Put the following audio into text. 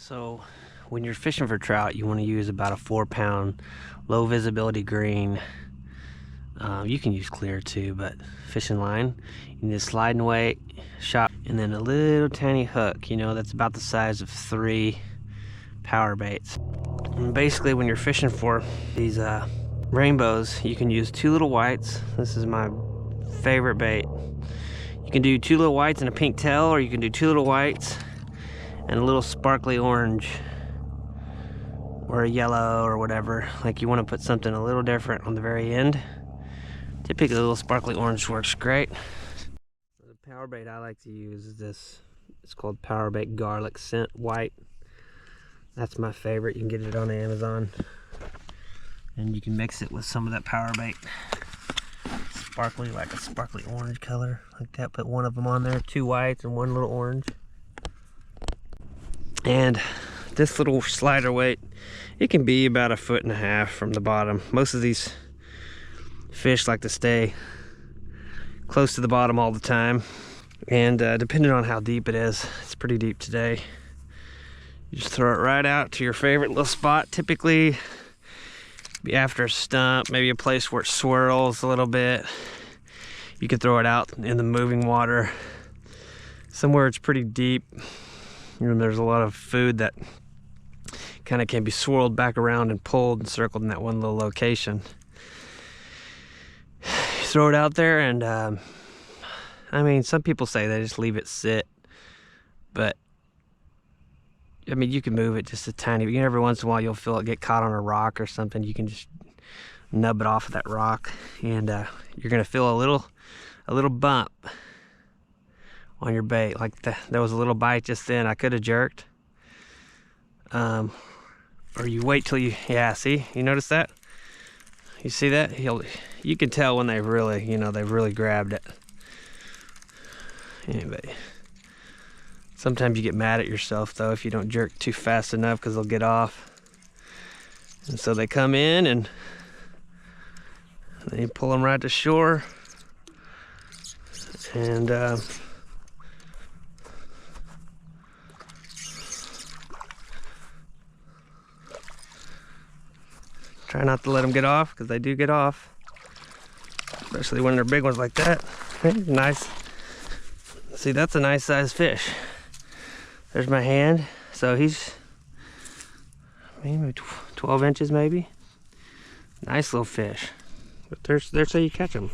So when you're fishing for trout, you want to use about a 4-pound low visibility green. You can use clear too, but fishing line. You need a sliding weight, shot, and then a little tiny hook, that's about the size of 3 power baits. And basically when you're fishing for these rainbows, you can use 2 little whites. This is my favorite bait. You can do 2 little whites and a pink tail, or you can do 2 little whites and a little sparkly orange or a yellow or whatever. Like, you want to put something a little different on the very end. Typically a little sparkly orange works great. The power bait I like to use is this. It's called Power Bait Garlic Scent White. That's my favorite. You can get it on Amazon, and you can mix it with some of that power bait. Sparkly, like a sparkly orange color like that. Put one of them on there, 2 whites and 1 little orange. And this little slider weight, it can be about 1.5 feet from the bottom. Most of these fish like to stay close to the bottom all the time, and depending on how deep it is, it's pretty deep today, you just throw it right out to your favorite little spot. Typically be after a stump, maybe a place where it swirls a little bit. You can throw it out in the moving water somewhere it's pretty deep. There's a lot of food that kind of can be swirled back around and pulled and circled in that one little location. You throw it out there, and I mean, some people say they just leave it sit, but I mean, you can move it just a tiny. Every once in a while you'll feel it get caught on a rock or something. You can just nub it off of that rock, and you're gonna feel a little bump on your bait. Like there was a little bite just then. I could have jerked. Or you wait till yeah, see, you notice that? You see that? You can tell when they've really grabbed it. Anyway, sometimes you get mad at yourself though if you don't jerk too fast enough, because they'll get off. And so they come in and then you pull them right to shore, and try not to let them get off, because they do get off, especially when they're big ones like that. Nice. See, that's a nice sized fish. There's my hand. So he's maybe 12 inches maybe. Nice little fish. But there's how you catch them.